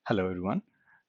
Hello, everyone.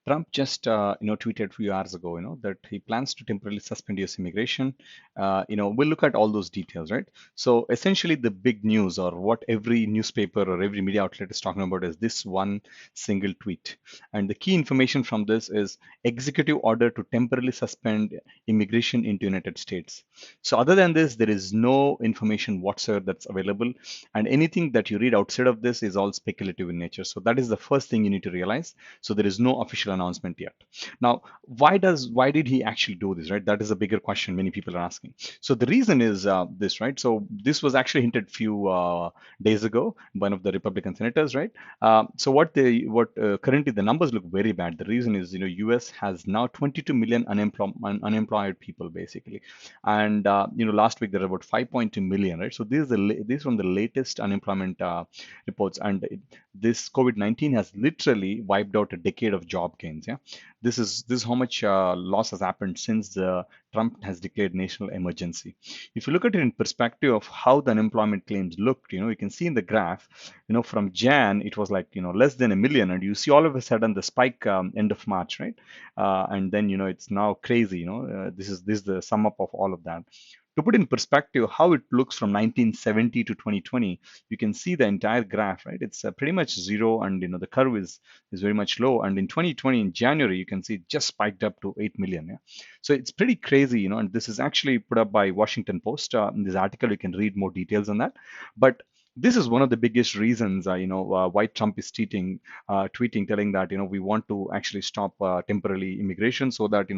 Trump just tweeted a few hours ago that he plans to temporarily suspend U.S. immigration. We'll look at all those details, right? So essentially, the big news, or what every newspaper or every media outlet is talking about, is this one single tweet. And the key information from this is executive order to temporarily suspend immigration into United States. So other than this, there is no information whatsoever that's available, and anything that you read outside of this is all speculative in nature. So that is the first thing you need to realize. So there is no official announcement yet. Now, why did he actually do this, right? That is a bigger question many people are asking. So the reason is this, right? So this was actually hinted few days ago by one of the Republican senators, right? So what currently the numbers look very bad. The reason is U.S. has now 22 million unemployed people basically, and last week there were about 5.2 million, right? So this is from the latest unemployment reports, and this COVID-19 has literally wiped out a decade of job gains. Yeah, this is how much loss has happened since Trump has declared national emergency. If you look at it in perspective of how the unemployment claims looked, you can see in the graph, from Jan it was like less than a million, and you see all of a sudden the spike end of March, right? And then it's now crazy. This is the sum up of all of that. To put in perspective how it looks from 1970 to 2020, you can see the entire graph, right? It's pretty much zero, and the curve is very much low. And in 2020, in January, you can see it just spiked up to 8 million. Yeah, so it's pretty crazy, and this is actually put up by Washington Post. In this article, you can read more details on that. But this is one of the biggest reasons, why Trump is tweeting, telling that we want to actually stop temporarily immigration so that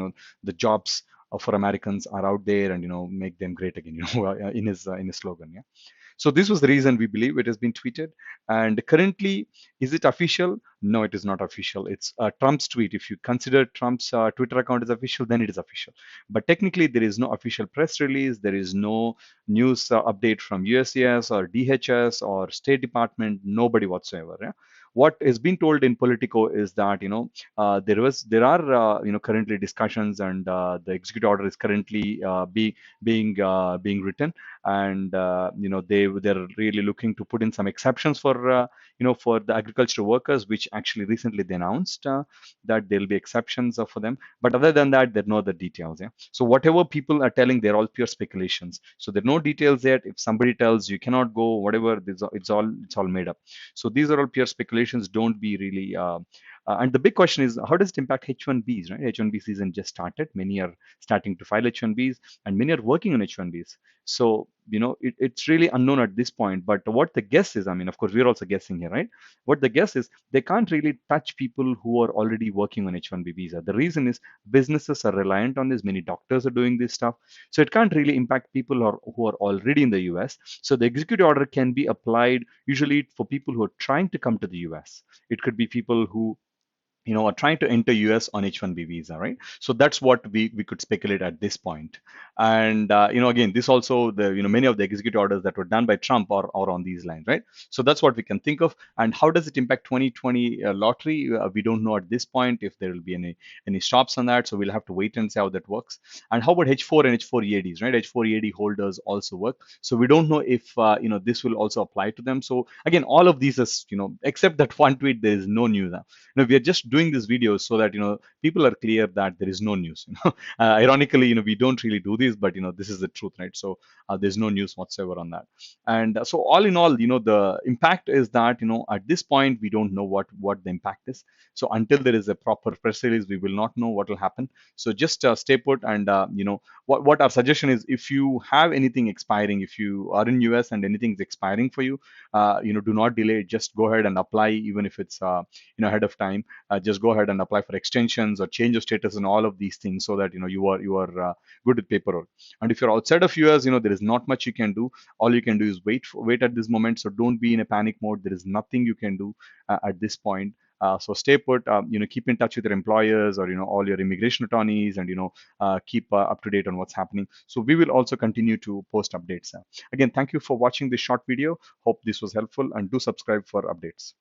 the jobs for Americans are out there, and make them great again. In his slogan. Yeah. So this was the reason we believe it has been tweeted. And currently, is it official? No, it is not official. It's Trump's tweet. If you consider Trump's Twitter account as official, then it is official. But technically, there is no official press release. There is no news update from USCIS or DHS or State Department. Nobody whatsoever. Yeah? What is being told in Politico is that there are currently discussions, and the executive order is currently being written, and they're really looking to put in some exceptions for the agricultural workers, which actually recently they announced that there'll be exceptions for them. But other than that, there are no other details. Yeah. So whatever people are telling, they're all pure speculations. So there are no details yet. If somebody tells you cannot go, whatever, it's all made up. So these are all pure speculations. Don't be really. And the big question is, how does it impact H1Bs, right? H1B season just started. Many are starting to file H1Bs, and many are working on H1Bs. So, it's really unknown at this point. But what the guess is, I mean, of course, we're also guessing here, right? What the guess is, they can't really touch people who are already working on H1B visa. The reason is businesses are reliant on this. Many doctors are doing this stuff. So it can't really impact people who are already in the US. So the executive order can be applied usually for people who are trying to come to the US. It could be people who are trying to enter US on H1B visa, right? So that's what we could speculate at this point. And again, this also, the many of the executive orders that were done by Trump are on these lines, right? So that's what we can think of. And how does it impact 2020 lottery? We don't know at this point if there will be any stops on that. So we'll have to wait and see how that works. And how about H4 and H4 EADs, right? H4 EAD holders also work. So we don't know if this will also apply to them. So again, all of these is except that one tweet, there is no news. We are just doing this video so that people are clear that there is no news. Ironically, we don't really do this, but this is the truth, right? So there's no news whatsoever on that. And so all in all, the impact is that at this point we don't know what the impact is. So until there is a proper press release, we will not know what will happen. So just stay put, and what our suggestion is, if you have anything expiring, if you are in US and anything is expiring for you, do not delay. Just go ahead and apply, even if it's ahead of time. Just go ahead and apply for extensions or change your status and all of these things, so that you are good with paperwork. And if you're outside of US, there is not much you can do. All you can do is wait at this moment. So don't be in a panic mode. There is nothing you can do at this point. So stay put. Keep in touch with your employers, or all your immigration attorneys, and keep up to date on what's happening. So we will also continue to post updates. Again, thank you for watching this short video. Hope this was helpful, and do subscribe for updates.